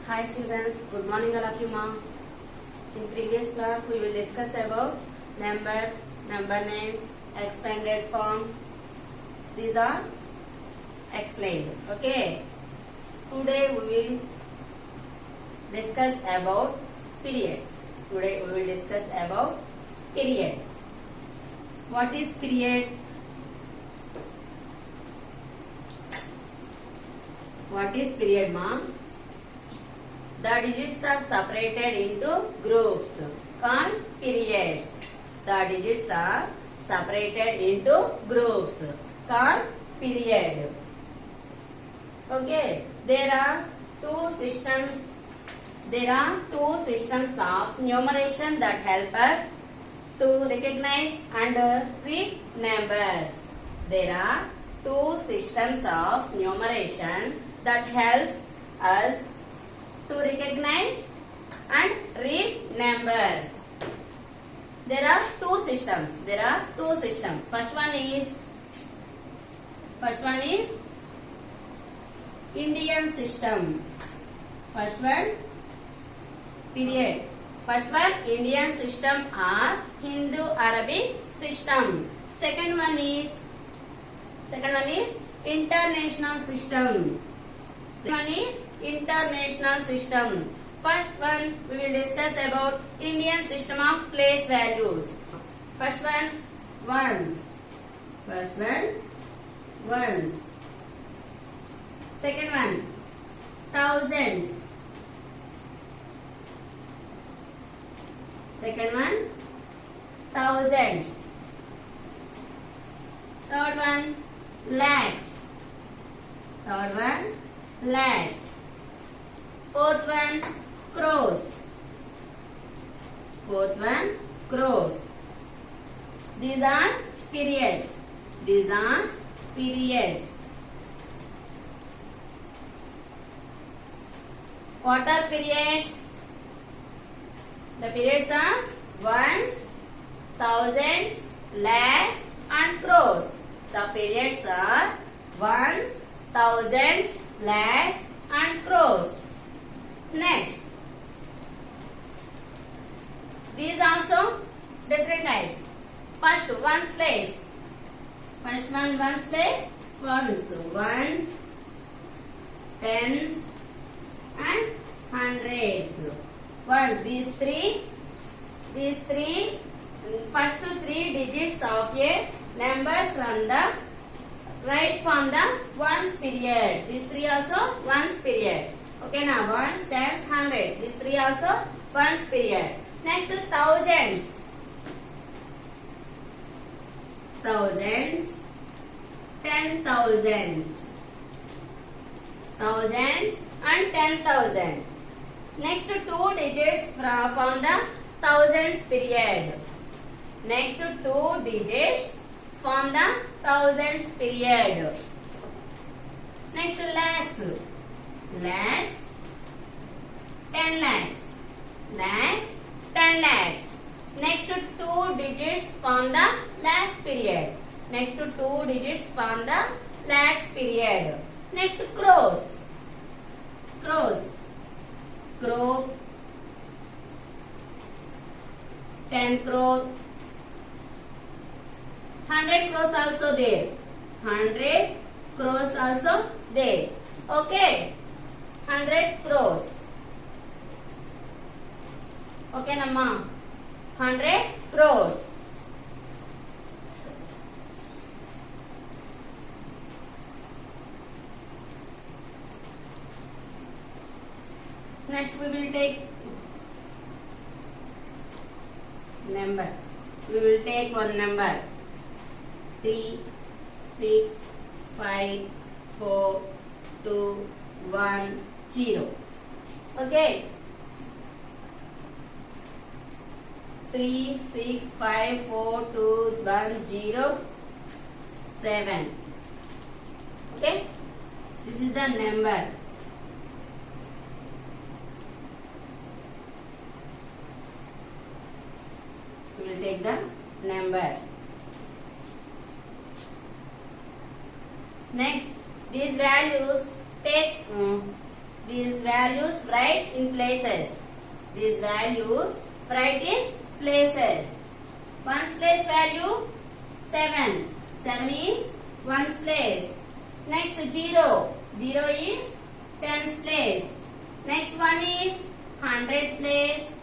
Hi children, good morning all of you ma. In previous class we will discuss about numbers, number names, expanded form. These are explained. Okay. Today we will discuss about period. Today we will discuss about period. What is period? What is period ma? The digits are separated into groups called periods. The digits are separated into groups called period. Okay, there are two systems of numeration that help us to recognize and read numbers. There are two systems of numeration that helps us to recognize and read numbers. There are two systems. First one is Indian system. First one period. First one Indian system or Hindu-Arabic system. Second one is international system. Second one is international system. First one we will discuss about Indian system of place values. First one ones. Second one thousands. Second one thousands. Third one lakhs. Fourth one crores. These are periods. What are periods? The periods are ones, thousands, lakhs and crores. The periods are ones, thousands, lakhs and crores. Next, these also different types. First, ones place. First one, ones place. Ones, tens and hundreds. Ones, these three, first three digits of a number from the right from the ones period. These three also ones period. Okay, now ones, tens, hundreds. These three also ones period. Next, thousands, ten thousands and 10,000. Next, two digits from the thousands period. Next, two digits from the thousands period. Next, lakhs, 10 lakhs, 10 lakhs. Next, two digits from the lakhs period. Next, two digits from the lakhs period. Next, crores. Crore, 10 crore, 100 crores also there. 100 crores also there. Okay, 100 crores. Okay, Namma. 100 crores. Next, we will take number. We will take one number. 3, 6, 5, 4, 2, 1, 0. Okay. 3, 6, 5, 4, 2, 1, 0, 7. Okay. This is the number. We will take the number. Next, these values take These values write in places. These values write in places. Ones place value 7. 7 is ones place. Next 0. 0 is tens place. Next one is hundreds place.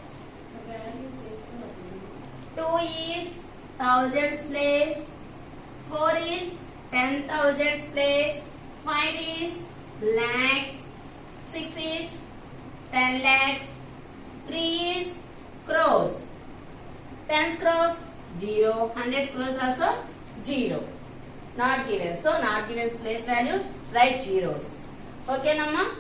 2 is thousands place. 4 is 10,000s place. 5 is lakhs. 6 is 10 lakhs. 3 is crores. Tens crores 0. Hundreds crores also 0. Not given. So not given place values write zeros. Okay, Namma?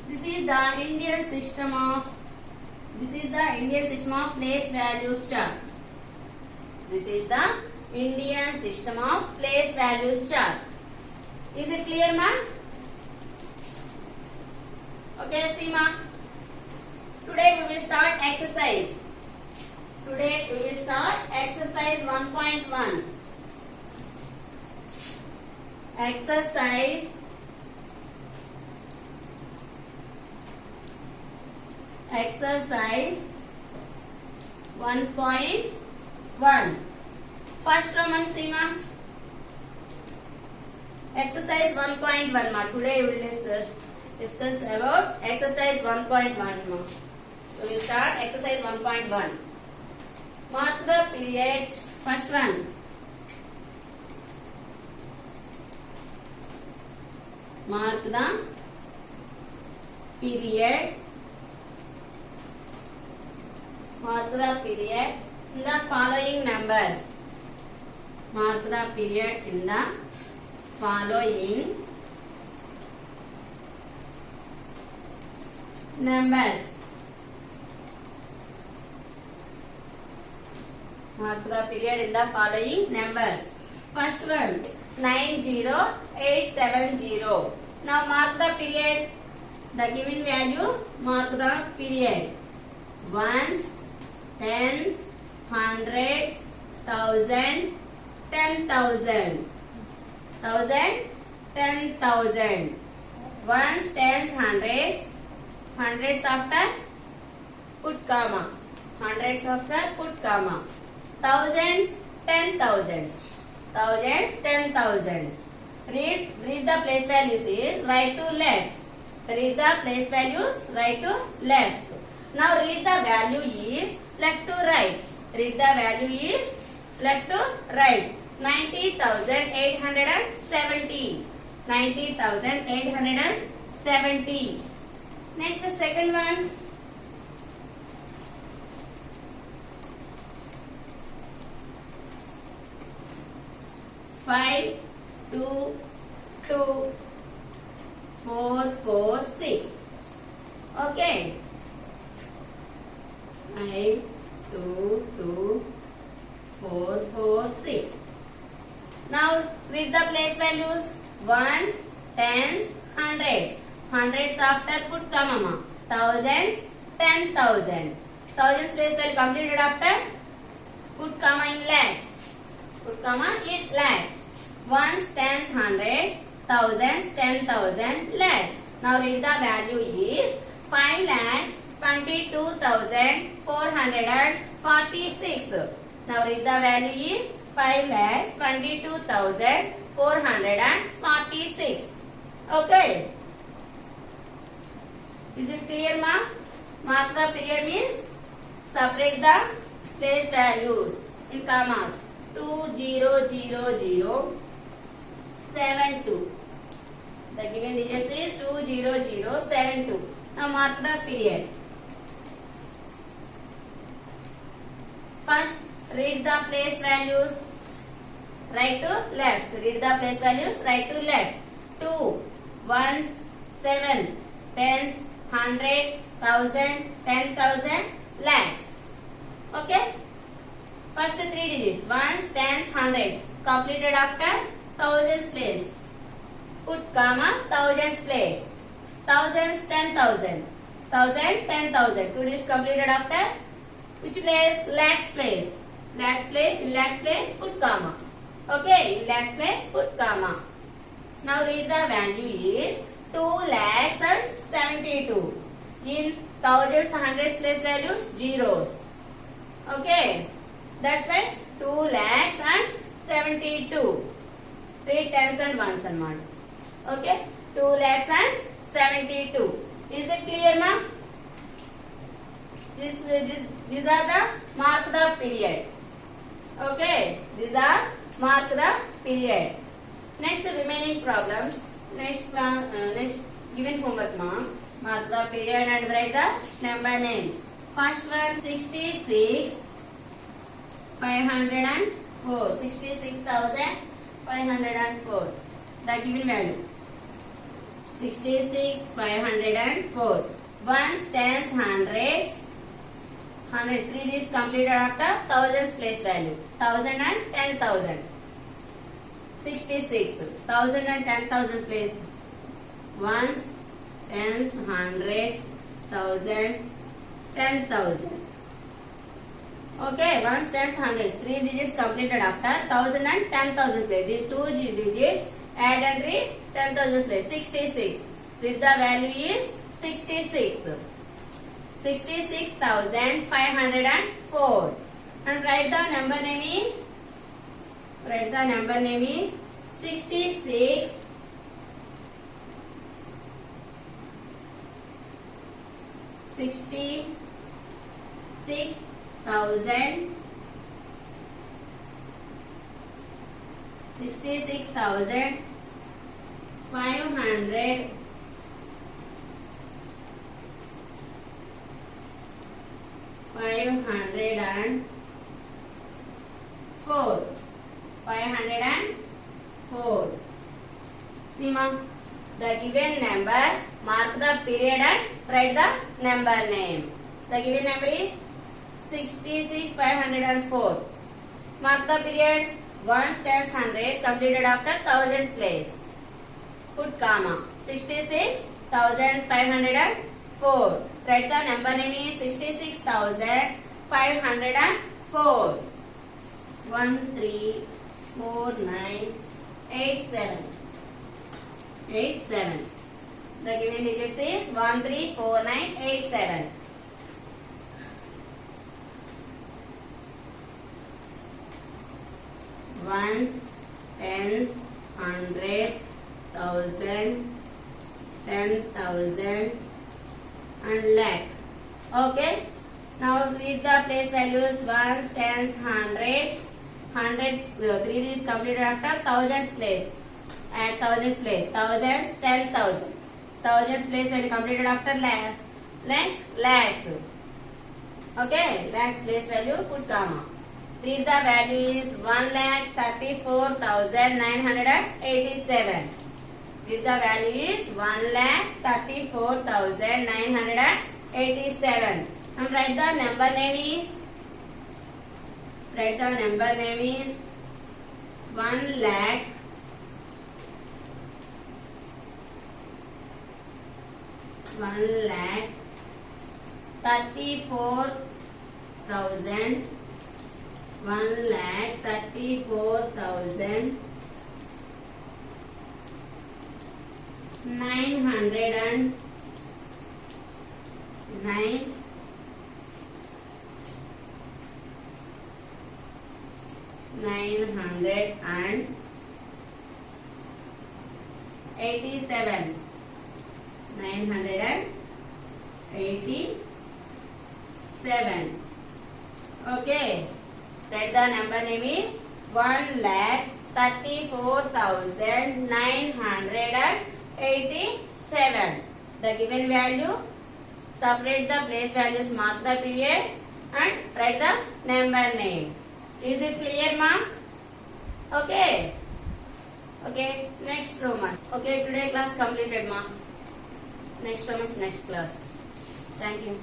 This is the Indian system of place values chart. This is the Indian system of place values chart. Is it clear, ma? Okay, Seema. Today we will start exercise. Today we will start exercise 1.1. Exercise 1.1. First Roman, Seema. Exercise 1.1 ma. Today we will discuss about exercise 1.1 ma. We will start exercise 1.1. Mark the period. First one. Mark the period. Mark the period in the following numbers. Mark the period in the following numbers. Mark the period in the following numbers. First one 90870. Now mark the period. The given value. Mark the period. Ones, tens, hundreds, thousand, 10,000. 10,000. Ones, tens, hundreds. Hundreds after put comma. Hundreds after put comma. Thousands, 10,000s. Thousands, 10,000s. Read the place values is right to left. Read the place values right to left. Now read the value is left to right. Read the value is left to right. 90,870. 90,870. Next, the second one. Five, 2, 2, 4, 4, 6. Okay. 5, 2, 2, 4, 4, 6. Now read the place values. Ones, tens, hundreds. Hundreds after put comma. Thousands, 10,000s. Thousands place value completed after put comma in lakhs. Put comma in lakhs. Ones, tens, hundreds, thousands, 10,000, lakhs. Now read the value is 5,22,446. Now read the value is 5,22,446. Okay. Is it clear, ma? Mark the period means separate the place values in commas. 20072. The given digits is 20072. Now mark the period. First, read the place values right to left. Read the place values right to left. 2, ones, 7, tens, hundreds, thousand, 10,000, lakhs. Okay. First three digits. Ones, tens, hundreds. Completed after thousands place. Put comma thousands place. Thousands, 10,000. Thousand, 10,000. Two digits completed after which place? Lakhs place. Lakhs place. In lakhs place put comma. Okay. In lakhs place put comma. Now read the value is 2 lakhs and 72. In thousands, hundreds place values zeros. Okay, that's why 2 lakhs and 72. Read tens and ones and mod. Okay, 2 lakhs and 72. Is it clear, ma'am? These are the mark the period. Okay, these are mark the period. Next remaining problems. Next given homework, ma'am. Mark the period and write the number names. First one 66 504. 66,504. The given value 66 504. Ones, tens, hundreds. Hundreds. 3 digits completed after thousands place value. 1000 and 10,000. 66. 1000 and 10,000 place. Ones, tens, hundreds, thousand, 10,000. Okay, ones, tens, hundreds. 3 digits completed after 1000 and 10,000 place. These 2 digits add and read 10,000 place. 66. Read the value is 66. 66,504. And write the number name is 66 66,000 66,500 504. See, ma'am, the given number, mark the period and write the number name. The given number is 66,504. Mark the period. Ones, tens, hundreds completed after thousands place. Put comma. 66,504. Write the number name is 66,504. 134987. 87. The given digits is 134987. Ones, tens, hundreds, thousand, 10,000 and lakh. Okay. Now read the place values. Ones, tens, hundreds. Hundreds, 3 digits completed after thousands place. Add thousands place. Thousands, 10,000. Thousands place value completed after lakhs. Okay. Lakhs place value, put comma. Read the value is 1,34,987. Read the value is 1,34,987. And write the number name is 1 lakh 34,000 909 987. 987. Okay. Write the number name is 1,34,987. The given value, separate the place values, mark the period and write the number name. Is it clear, ma'am? Okay. Okay, next Roman. Okay, today class completed, ma'am. Next Roman's next class. Thank you.